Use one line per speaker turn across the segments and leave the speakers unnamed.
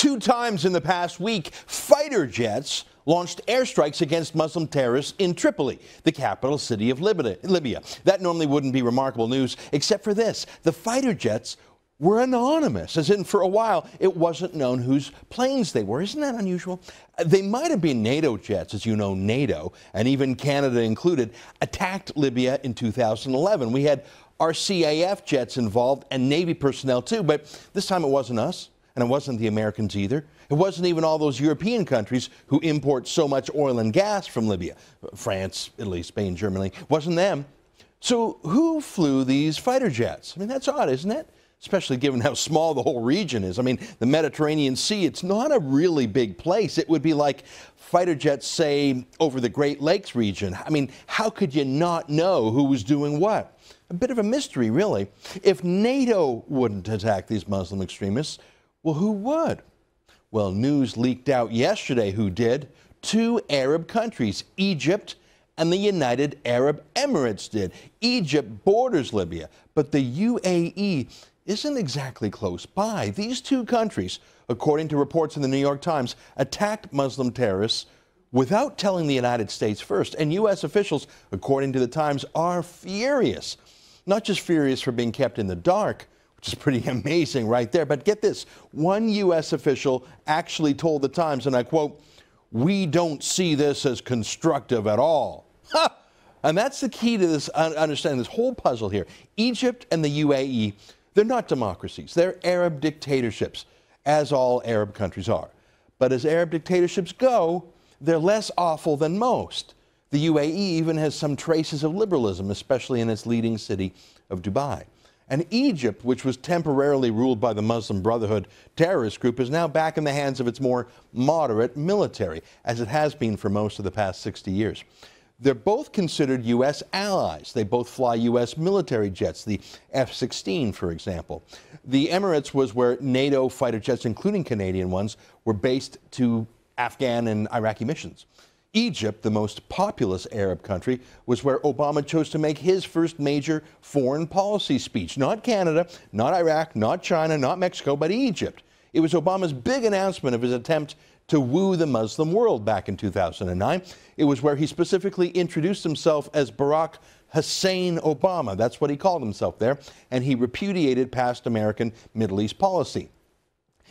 Two times in the past week, fighter jets launched airstrikes against Muslim terrorists in Tripoli, the capital city of Libya. That normally wouldn't be remarkable news, except for this. The fighter jets were anonymous, as in for a while it wasn't known whose planes they were. Isn't that unusual? They might have been NATO jets. As you know, NATO, and even Canada included, attacked Libya in 2011. We had our CAF jets involved and Navy personnel too, but this time it wasn't us. And it wasn't the Americans either. It wasn't even all those European countries who import so much oil and gas from Libya. France, Italy, Spain, Germany. It wasn't them. So who flew these fighter jets? I mean, that's odd, isn't it? Especially given how small the whole region is. I mean, the Mediterranean Sea, it's not a really big place. It would be like fighter jets, say, over the Great Lakes region. I mean, how could you not know who was doing what? A bit of a mystery, really. If NATO wouldn't attack these Muslim extremists, well, who would? Well, news leaked out yesterday who did. Two Arab countries, Egypt and the United Arab Emirates did. Egypt borders Libya, but the UAE isn't exactly close by. These two countries, according to reports in the New York Times, attacked Muslim terrorists without telling the United States first. And U.S. officials, according to the Times, are furious. Not just furious for being kept in the dark, which is pretty amazing right there. But get this, one U.S. official actually told the Times, and I quote, "We don't see this as constructive at all." Ha! And that's the key to this, understanding this whole puzzle here. Egypt and the UAE, they're not democracies. They're Arab dictatorships, as all Arab countries are. But as Arab dictatorships go, they're less awful than most. The UAE even has some traces of liberalism, especially in its leading city of Dubai. And Egypt, which was temporarily ruled by the Muslim Brotherhood terrorist group, is now back in the hands of its more moderate military, as it has been for most of the past 60 years. They're both considered U.S. allies. They both fly U.S. military jets, the F-16, for example. The Emirates was where NATO fighter jets, including Canadian ones, were based to Afghan and Iraqi missions. Egypt, the most populous Arab country, was where Obama chose to make his first major foreign policy speech. Not Canada, not Iraq, not China, not Mexico, but Egypt. It was Obama's big announcement of his attempt to woo the Muslim world back in 2009. It was where he specifically introduced himself as Barack Hussein Obama. That's what he called himself there. And he repudiated past American Middle East policy.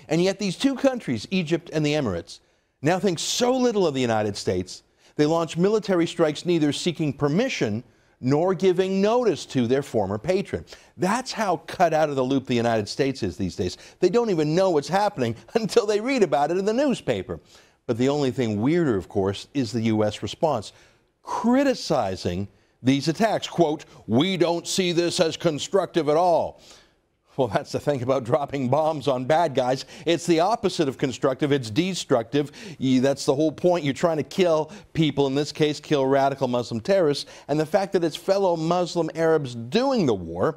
And yet these two countries, Egypt and the Emirates, now think so little of the United States, they launch military strikes neither seeking permission nor giving notice to their former patron. That's how cut out of the loop the United States is these days. They don't even know what's happening until they read about it in the newspaper. But the only thing weirder, of course, is the U.S. response, criticizing these attacks. Quote, "We don't see this as constructive at all." Well, that's the thing about dropping bombs on bad guys. It's the opposite of constructive. It's destructive. That's the whole point. You're trying to kill people, in this case, kill radical Muslim terrorists. And the fact that it's fellow Muslim Arabs doing the war,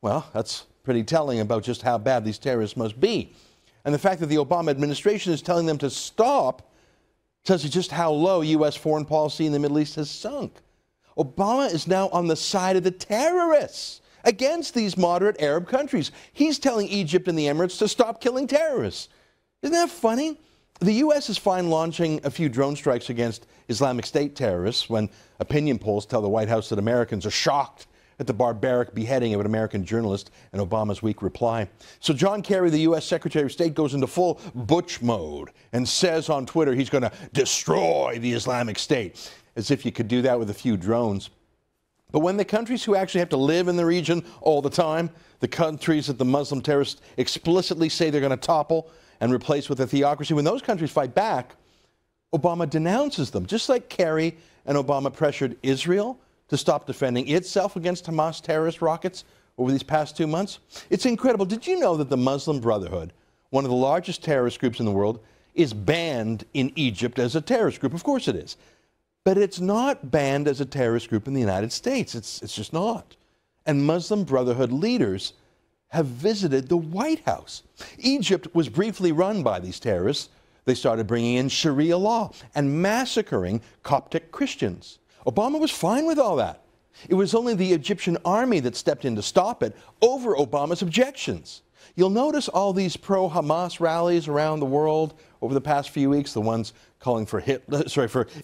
well, that's pretty telling about just how bad these terrorists must be. And the fact that the Obama administration is telling them to stop tells you just how low U.S. foreign policy in the Middle East has sunk. Obama is now on the side of the terrorists against these moderate Arab countries. He's telling Egypt and the Emirates to stop killing terrorists. Isn't that funny? The U.S. is fine launching a few drone strikes against Islamic State terrorists when opinion polls tell the White House that Americans are shocked at the barbaric beheading of an American journalist and Obama's weak reply. So John Kerry, the U.S. Secretary of State, goes into full Butch mode and says on Twitter he's going to destroy the Islamic State, as if you could do that with a few drones. But when the countries who actually have to live in the region all the time, the countries that the Muslim terrorists explicitly say they're going to topple and replace with a theocracy, when those countries fight back, Obama denounces them, just like Kerry and Obama pressured Israel to stop defending itself against Hamas terrorist rockets over these past 2 months. It's incredible. Did you know that the Muslim Brotherhood, one of the largest terrorist groups in the world, is banned in Egypt as a terrorist group? Of course it is. But it's not banned as a terrorist group in the United States. It's just not. And Muslim Brotherhood leaders have visited the White House. Egypt was briefly run by these terrorists. They started bringing in Sharia law and massacring Coptic Christians. Obama was fine with all that. It was only the Egyptian army that stepped in to stop it over Obama's objections. You'll notice all these pro-Hamas rallies around the world over the past few weeks, the ones calling for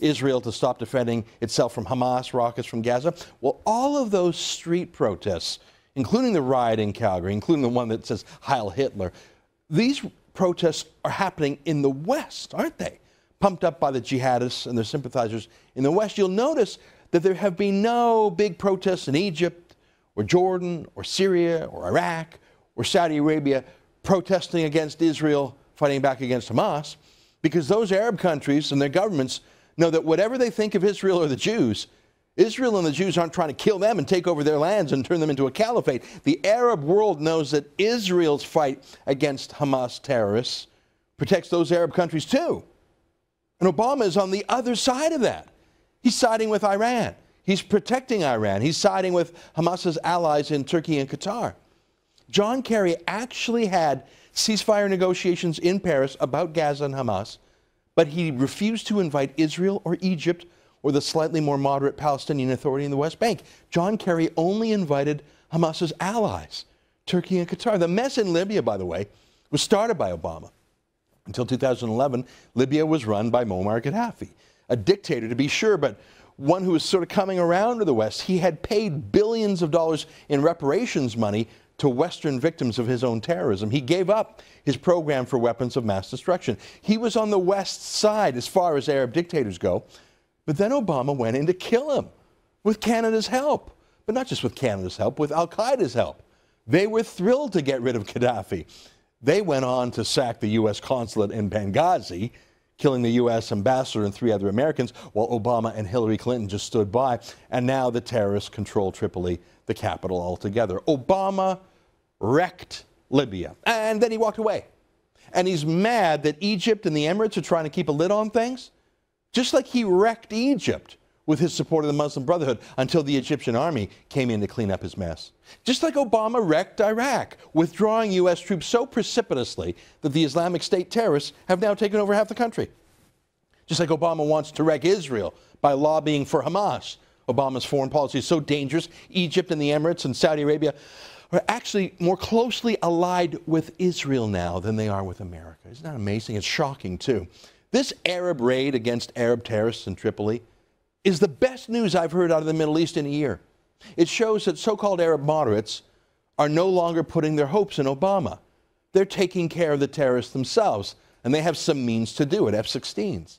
Israel to stop defending itself from Hamas rockets from Gaza. Well, all of those street protests, including the riot in Calgary, including the one that says Heil Hitler, these protests are happening in the West, aren't they? Pumped up by the jihadists and their sympathizers in the West. You'll notice that there have been no big protests in Egypt or Jordan or Syria or Iraq or Saudi Arabia protesting against Israel, fighting back against Hamas, because those Arab countries and their governments know that whatever they think of Israel or the Jews, Israel and the Jews aren't trying to kill them and take over their lands and turn them into a caliphate. The Arab world knows that Israel's fight against Hamas terrorists protects those Arab countries too. And Obama is on the other side of that. He's siding with Iran. He's protecting Iran. He's siding with Hamas's allies in Turkey and Qatar. John Kerry actually had ceasefire negotiations in Paris about Gaza and Hamas, but he refused to invite Israel or Egypt or the slightly more moderate Palestinian Authority in the West Bank. John Kerry only invited Hamas's allies, Turkey and Qatar. The mess in Libya, by the way, was started by Obama. Until 2011, Libya was run by Muammar Gaddafi, a dictator to be sure, but one who was sort of coming around to the West. He had paid billions of dollars in reparations money to Western victims of his own terrorism. He gave up his program for weapons of mass destruction. He was on the West side as far as Arab dictators go, but then Obama went in to kill him with Canada's help. But not just with Canada's help, with Al-Qaeda's help. They were thrilled to get rid of Gaddafi. They went on to sack the U.S. consulate in Benghazi, killing the U.S. ambassador and 3 other Americans, while Obama and Hillary Clinton just stood by. And now the terrorists control Tripoli, the capital, altogether. Obama wrecked Libya, and then he walked away. And he's mad that Egypt and the Emirates are trying to keep a lid on things, just like he wrecked Egypt with his support of the Muslim Brotherhood until the Egyptian army came in to clean up his mess. Just like Obama wrecked Iraq, withdrawing U.S. troops so precipitously that the Islamic State terrorists have now taken over half the country. Just like Obama wants to wreck Israel by lobbying for Hamas. Obama's foreign policy is so dangerous, Egypt and the Emirates and Saudi Arabia are actually more closely allied with Israel now than they are with America. Isn't that amazing? It's shocking, too. This Arab raid against Arab terrorists in Tripoli is the best news I've heard out of the Middle East in a year. It shows that so-called Arab moderates are no longer putting their hopes in Obama. They're taking care of the terrorists themselves, and they have some means to do it, F-16s.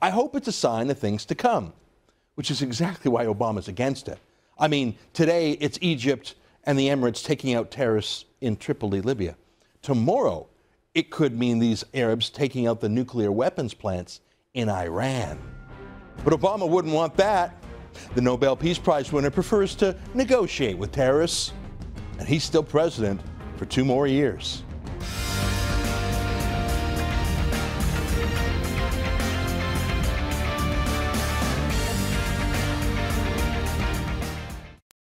I hope it's a sign of things to come, which is exactly why Obama's against it. I mean, today it's Egypt and the Emirates taking out terrorists in Tripoli, Libya. Tomorrow, it could mean these Arabs taking out the nuclear weapons plants in Iran. But Obama wouldn't want that. The Nobel Peace Prize winner prefers to negotiate with terrorists, and he's still president for 2 more years.